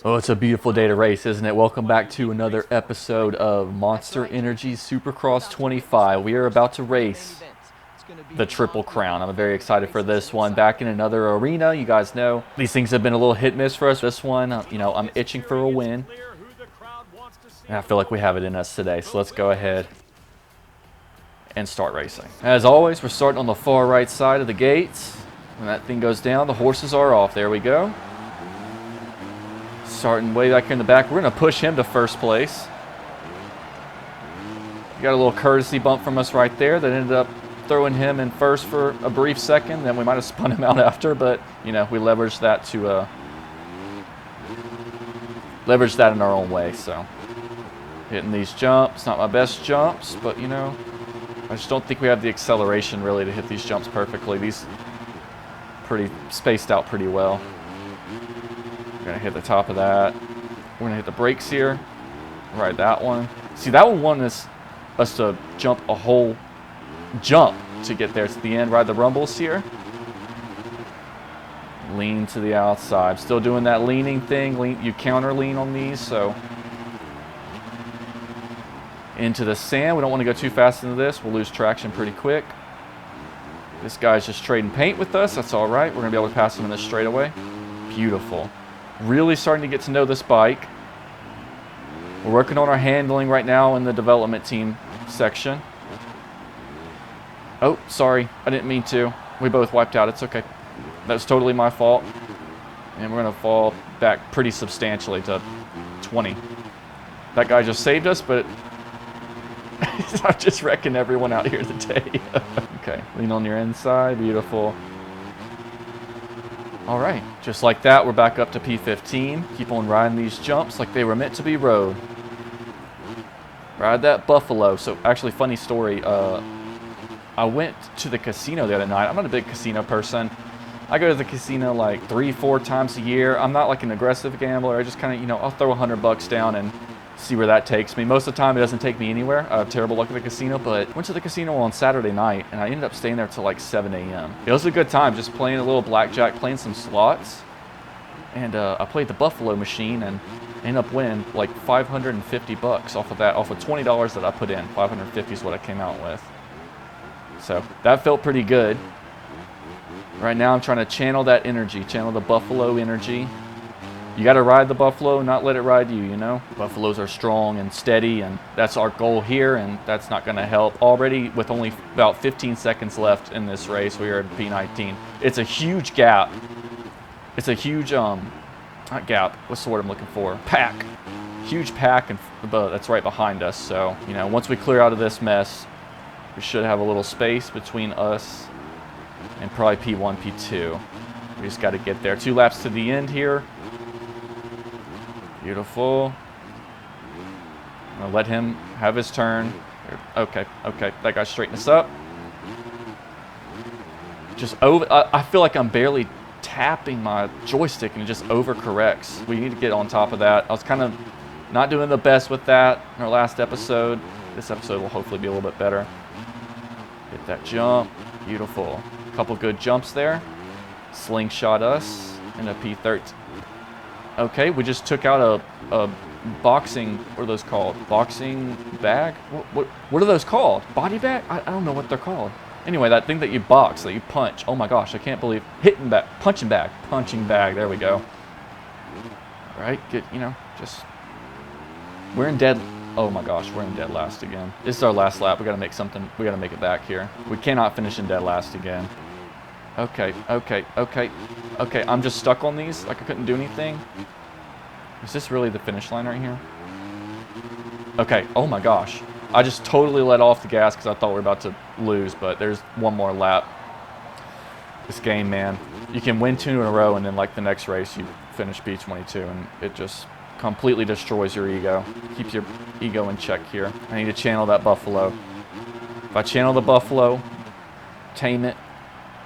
Oh, it's a beautiful day to race, isn't it? Welcome back to another episode of Monster Energy Supercross 25. We are about to race the Triple Crown. I'm very excited for this one. Back in another arena, you guys know these things have been a little hit miss for us. This one, I'm itching for a win, and I feel like we have it in us today. So let's go ahead and start racing. As always, we're starting on the far right side of the gates. When that thing goes down, the horses are off. There we go. Starting way back here in the back. We're going to push him to first place. We got a little courtesy bump from us right there that ended up throwing him in first for a brief second. Then we might have spun him out after, but, we leveraged that to leverage that in our own way. So hitting these jumps, not my best jumps, but, I just don't think we have the acceleration really to hit these jumps perfectly. These pretty spaced out pretty well. We're going to hit the top of that. We're going to hit the brakes here. Ride that one. See, that one wanted us to jump a whole jump to get there to the end. Ride the rumbles here. Lean to the outside. Still doing that leaning thing. You counter lean on these, so. Into the sand. We don't want to go too fast into this. We'll lose traction pretty quick. This guy's just trading paint with us. That's all right. We're going to be able to pass him in this straightaway. Beautiful. Really starting to get to know this bike. We're working on our handling right now in the development team section. Oh, sorry. I didn't mean to. We both wiped out. It's okay. That's totally my fault. And we're going to fall back pretty substantially to 20. That guy just saved us, but I'm just wrecking everyone out here today. Okay, lean on your inside. Beautiful. All right, just like that, we're back up to P15. Keep on riding these jumps like they were meant to be rode. Ride that buffalo. So actually, funny story, I went to the casino the other night. I'm not a big casino person. I go to the casino like 3-4 times a year. I'm not like an aggressive gambler. I just kind of, I'll throw $100 down and see where that takes me. Most of the time, it doesn't take me anywhere. I have terrible luck at the casino, but went to the casino on Saturday night, and I ended up staying there till like 7 a.m. It was a good time, just playing a little blackjack, playing some slots, and I played the Buffalo machine and ended up winning like $550 off of that, off of $20 that I put in. $550 is what I came out with. So that felt pretty good. Right now, I'm trying to channel that energy, channel the Buffalo energy. You got to ride the buffalo, not let it ride you, Buffaloes are strong and steady, and that's our goal here, and that's not going to help. Already, with only about 15 seconds left in this race, we are at P19. It's a huge gap. It's a huge, not gap, what's the word I'm looking for? Pack. Huge pack, and that's right behind us. So, once we clear out of this mess, we should have a little space between us and probably P1, P2. We just got to get there. 2 laps to the end here. Beautiful. I'm going to let him have his turn. Okay. That guy straightened us up. I feel like I'm barely tapping my joystick and it just overcorrects. We need to get on top of that. I was kind of not doing the best with that in our last episode. This episode will hopefully be a little bit better. Hit that jump. Beautiful. Couple good jumps there. Slingshot us in a P13. Okay, we just took out a boxing, what are those called? Boxing bag? What are those called? Body bag? I don't know what they're called. Anyway, that thing that you box, that you punch. Oh my gosh, I can't believe. Punching bag, there we go. All right, we're in dead, oh my gosh, we're in dead last again. This is our last lap. We gotta make it back here. We cannot finish in dead last again. Okay. I'm just stuck on these, like I couldn't do anything. Is this really the finish line right here? Okay, oh my gosh. I just totally let off the gas because I thought we were about to lose, but there's one more lap. This game, man. You can win 2 in a row, and then like the next race, you finish P22, and it just completely destroys your ego. Keeps your ego in check here. I need to channel that buffalo. If I channel the buffalo, tame it,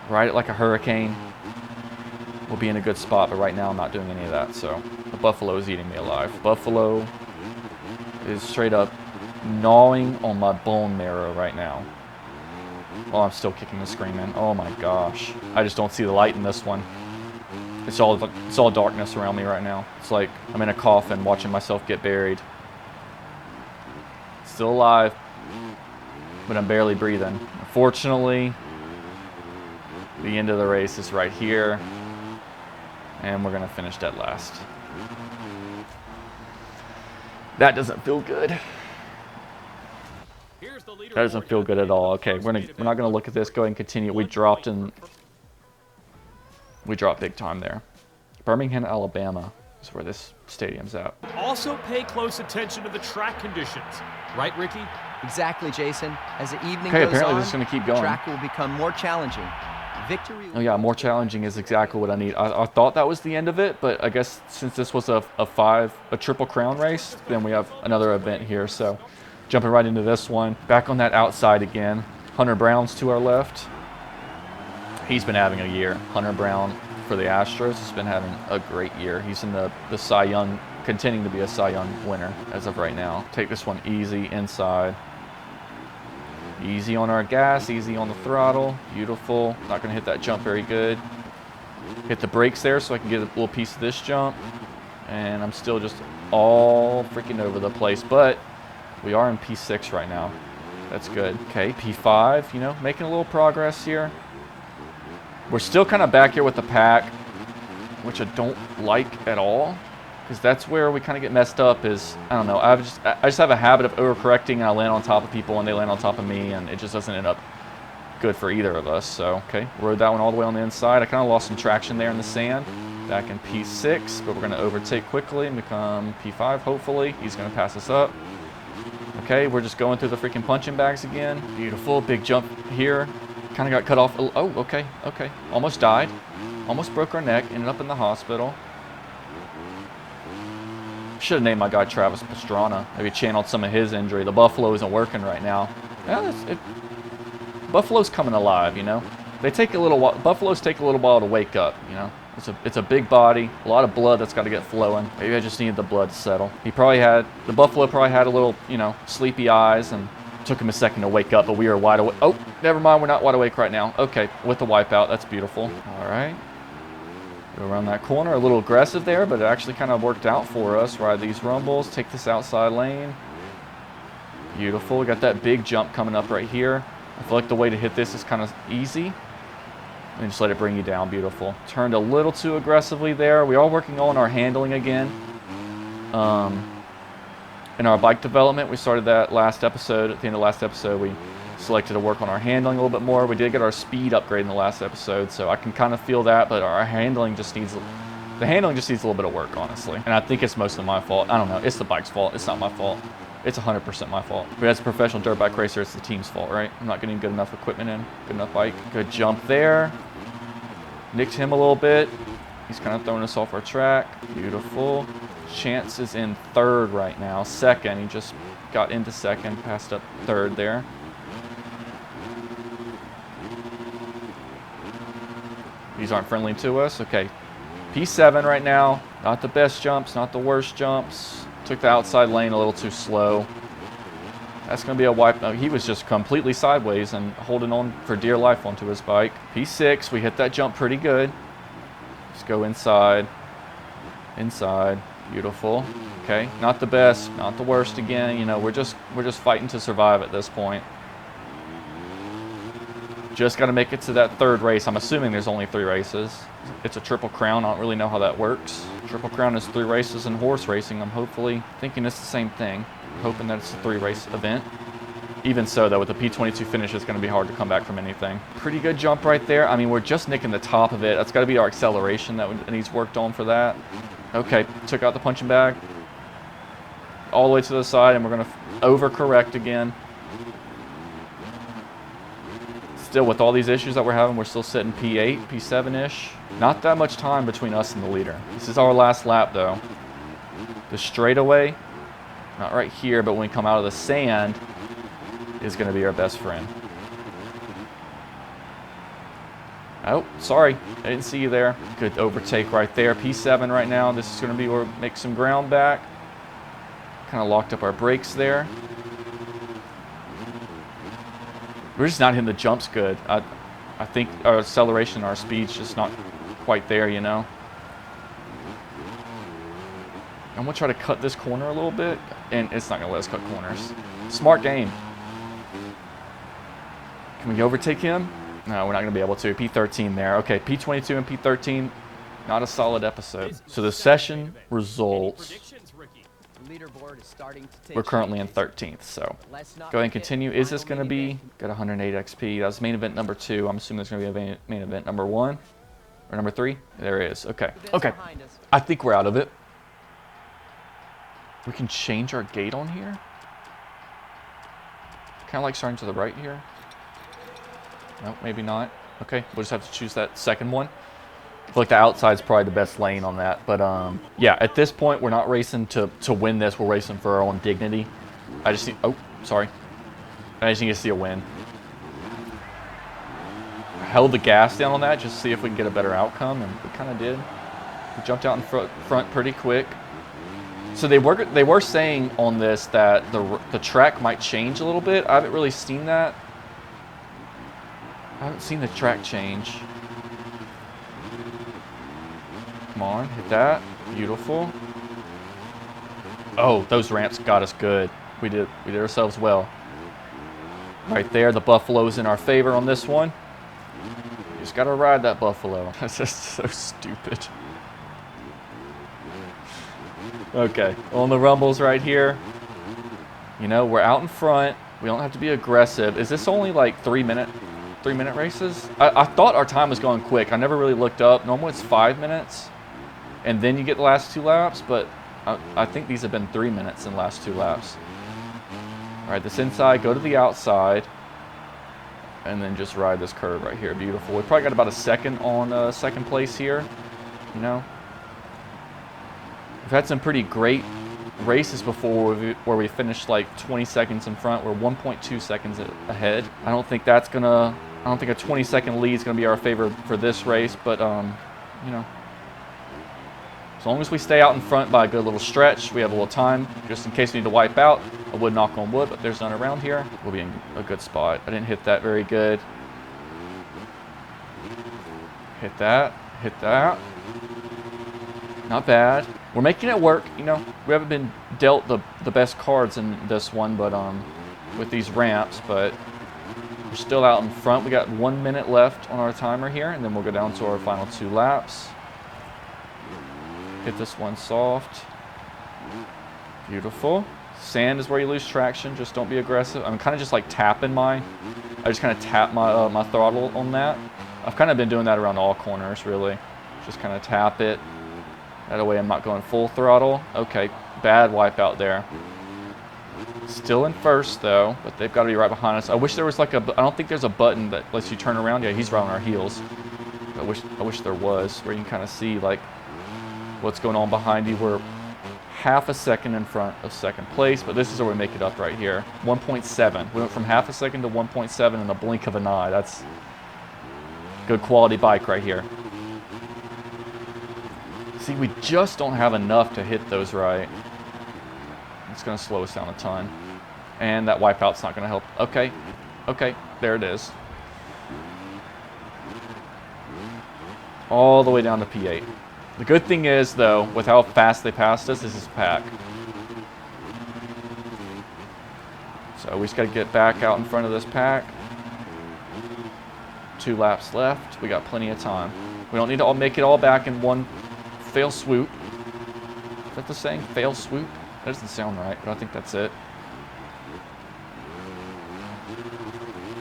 ride it like a hurricane, we'll be in a good spot, but right now I'm not doing any of that, so the buffalo is eating me alive. Buffalo is straight up gnawing on my bone marrow right now. While I'm still kicking and screaming. Oh my gosh. I just don't see the light in this one. It's all darkness around me right now. It's like I'm in a coffin watching myself get buried. Still alive, but I'm barely breathing. Unfortunately, the end of the race is right here, and we're gonna finish dead last. That doesn't feel good. That doesn't feel good at all. Okay, we're not gonna look at this. Go ahead and continue. We dropped big time there. Birmingham, Alabama is where this stadium's at. Also pay close attention to the track conditions. Right, Ricky? Exactly, Jason. As the evening Okay, goes apparently on, this is going to keep going. the track will become more challenging. Victory. Oh yeah, more challenging is exactly what I need. I thought that was the end of it, but I guess since this was a Triple Crown race, then we have another event here. So jumping right into this one. Back on that outside again. Hunter Brown's to our left. He's been having a year. Hunter Brown for the Astros has been having a great year. He's in the Cy Young, continuing to be a Cy Young winner as of right now. Take this one easy inside. Easy on our gas, easy on the throttle. Beautiful. Not going to hit that jump very good. Hit the brakes there so I can get a little piece of this jump. And I'm still just all freaking over the place. But we are in P6 right now. That's good. Okay, P5, you know, making a little progress here. We're still kind of back here with the pack, which I don't like at all, because that's where we kind of get messed up is, I don't know, I just have a habit of overcorrecting, and I land on top of people and they land on top of me, and it just doesn't end up good for either of us. So, okay, rode that one all the way on the inside. I kind of lost some traction there in the sand. Back in P6, but we're going to overtake quickly and become P5, hopefully. He's going to pass us up. Okay, we're just going through the freaking punching bags again. Beautiful, big jump here. Kind of got cut off. Oh, okay, okay. Almost died. Almost broke our neck. Ended up in the hospital. Should have named my guy Travis Pastrana. Maybe channeled some of his injury. The Buffalo isn't working right now. Yeah, Buffalo's coming alive, you know. They take a little while. Buffaloes take a little while to wake up, you know. It's a big body, a lot of blood that's got to get flowing. Maybe I just needed the blood to settle. The Buffalo probably had a little, you know, sleepy eyes, and took him a second to wake up, but we are wide awake. Oh, never mind, we're not wide awake right now. Okay, with the wipeout, that's beautiful. All right. Go around that corner, a little aggressive there, but it actually kind of worked out for us. Ride these rumbles, take this outside lane. Beautiful, we got that big jump coming up right here. I feel like the way to hit this is kind of easy. And just let it bring you down. Beautiful. Turned a little too aggressively there. We are working on our handling again. In our bike development, we started that last episode. At the end of last episode, we selected to work on our handling a little bit more. We did get our speed upgrade in the last episode, so I can kind of feel that, but our handling just needs, the handling just needs a little bit of work, honestly. And I think it's mostly my fault. I don't know. It's the bike's fault. It's not my fault. It's 100% my fault. But as a professional dirt bike racer, it's the team's fault, right? I'm not getting good enough equipment in, good enough bike. Good jump there. Nicked him a little bit. He's kind of throwing us off our track. Beautiful. Chance is in third right now. Second. He just got into second, passed up third there. These aren't friendly to us. Okay. P7 right now. Not the best jumps, not the worst jumps. Took the outside lane a little too slow. That's going to be a wipe. No, he was just completely sideways and holding on for dear life onto his bike. P6, we hit that jump pretty good. Just go inside. Inside. Beautiful. Okay, not the best, not the worst again. You know, we're just fighting to survive at this point. Just got to make it to that third race. I'm assuming there's only 3 races. It's a Triple Crown. I don't really know how that works. Triple Crown is 3 races in horse racing. I'm hopefully thinking it's the same thing. Hoping that it's a 3-race event. Even so, though, with the P22 finish, it's going to be hard to come back from anything. Pretty good jump right there. I mean, we're just nicking the top of it. That's got to be our acceleration that needs worked on for that. Okay, took out the punching bag. All the way to the side, and we're going to overcorrect again. Still, with all these issues that we're having, we're still sitting P8, P7-ish. Not that much time between us and the leader. This is our last lap, though. The straightaway, not right here, but when we come out of the sand, is going to be our best friend. Oh, sorry. I didn't see you there. Good overtake right there. P7 right now. This is going to be where we make some ground back. Kind of locked up our brakes there. We're just not hitting the jumps good. I think our acceleration, our speed's just not quite there, you know. I'm going to try to cut this corner a little bit, and it's not going to let us cut corners. Smart game. Can we overtake him? No, we're not going to be able to. P13 there. Okay, P22 and P13, not a solid episode. So the session results, Leaderboard is starting to take we're currently in 13th, so go ahead and continue. Is this going to be, got 108 XP. That was main event number 2. I'm assuming there's going to be a main event number 1 or number 3. There it is. Okay. Okay. I think we're out of it. We can change our gate on here. Kind of like starting to the right here. No, maybe not. Okay, we'll just have to choose that second one. I feel like the outside's probably the best lane on that. But yeah, at this point, we're not racing to win this. We're racing for our own dignity. I just need, oh, sorry. I just need to see a win. I held the gas down on that just to see if we can get a better outcome, and we kind of did. We jumped out in front pretty quick. So they were saying on this that the track might change a little bit. I haven't really seen that. I haven't seen the track change. Come on, hit that. Beautiful. Oh, those ramps got us good. We did ourselves well. Right there, the Buffalo's in our favor on this one. You just gotta ride that Buffalo. That's just so stupid. Okay, on the rumbles right here. You know, we're out in front. We don't have to be aggressive. Is this only like 3-minute races? I thought our time was going quick. I never really looked up. Normally it's 5 minutes, and then you get the last 2 laps, but I think these have been 3 minutes in the last 2 laps. All right, this inside, go to the outside, and then just ride this curve right here. Beautiful. We probably got about a second on second place here, you know. We've had some pretty great races before where we finished like 20 seconds in front. We're 1.2 seconds ahead. I don't think a 20-second lead is going to be our favor for this race, but you know, as long as we stay out in front by a good little stretch, we have a little time just in case we need to wipe out. I would knock on wood, but there's none around here. We'll be in a good spot. I didn't hit that very good. Hit that. Hit that. Not bad. We're making it work, you know. We haven't been dealt the best cards in this one, but with these ramps, but we're still out in front. We got 1 minute left on our timer here, and then we'll go down to our final 2 laps. Hit this one soft. Beautiful. Sand is where you lose traction. Just don't be aggressive. I'm kind of just like tapping I just kind of tap my my throttle on that. I've kind of been doing that around all corners, really. Just kind of tap it. That way I'm not going full throttle. Okay, bad wipeout there. Still in first though, but they've got to be right behind us. I wish there was like I don't think there's a button that lets you turn around. Yeah, he's right on our heels. I wish there was, where you can kind of see like what's going on behind you. We're half a second in front of second place, but this is where we make it up right here. 1.7. We went from half a second to 1.7 in the blink of an eye. That's good quality bike right here. See, we just don't have enough to hit those right. It's going to slow us down a ton. And that wipeout's not going to help. Okay. Okay. There it is. All the way down to P8. The good thing is, though, with how fast they passed us, this is pack. So we just got to get back out in front of this pack. 2 laps left. We got plenty of time. We don't need to make it all back in one fail swoop. Is that the saying? Fail swoop? That doesn't sound right, but I think that's it.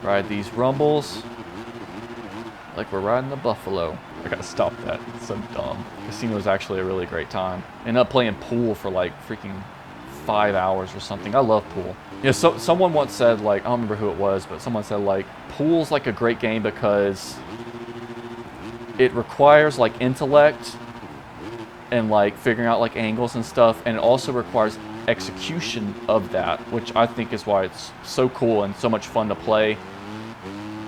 Ride these rumbles like we're riding the Buffalo. I gotta stop that. It's so dumb. Casino is actually a really great time. Ended up playing pool for like freaking 5 hours or something. I love pool. You know, so someone once said, like, I don't remember who it was, but someone said like pool's like a great game because it requires like intellect and like figuring out like angles and stuff, and it also requires execution of that, which I think is why it's so cool and so much fun to play.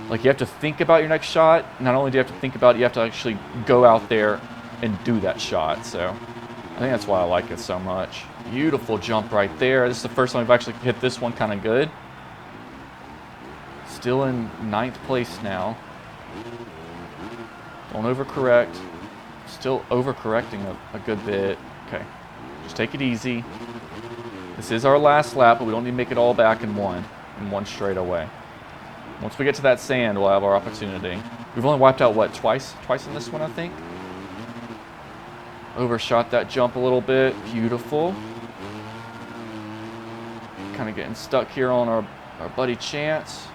Like, you have to think about your next shot. Not only do you have to think about it, you have to actually go out there and do that shot. So I think that's why I like it so much. Beautiful jump right there. This is the first time we've actually hit this one kind of good. Still in 9th place now. Don't overcorrect. Still overcorrecting a good bit. Okay. Just take it easy. This is our last lap, but we don't need to make it all back in one straightaway. Once we get to that sand, we'll have our opportunity. We've only wiped out, what, twice? Twice in this one, I think? Overshot that jump a little bit. Beautiful. Kind of getting stuck here on our buddy Chance.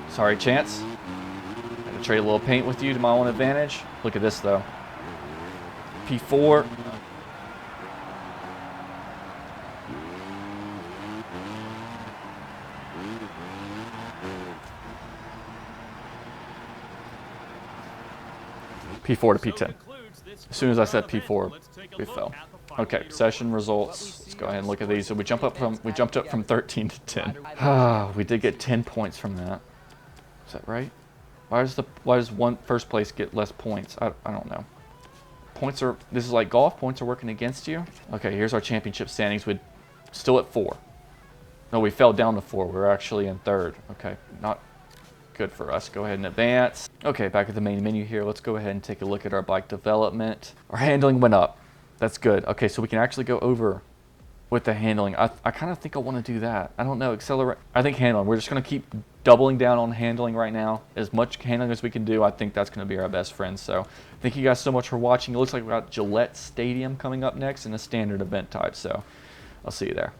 Sorry, Chance. Had to trade a little paint with you to my own advantage. Look at this, though. P4. P4 to P10. As soon as I said P4, we fell. Okay, session results. Let's go ahead and look at these. So we jumped up from 13 to 10. We did get 10 points from that. Is that right? Why does first place get less points? I don't know. This is like golf. Points are working against you. Okay, here's our championship standings. We're still at 4. No, we fell down to 4. We're actually in 3rd. Okay, not good for us. Go ahead and advance. Okay, back at the main menu here. Let's go ahead and take a look at our bike development. Our handling went up. That's good. Okay, so we can actually go over with the handling. I kind of think I want to do that. I don't know. Accelerate. I think handling. We're just going to keep doubling down on handling right now. As much handling as we can do, I think that's going to be our best friend. So thank you guys so much for watching. It looks like we got Gillette Stadium coming up next in a standard event type. So I'll see you there.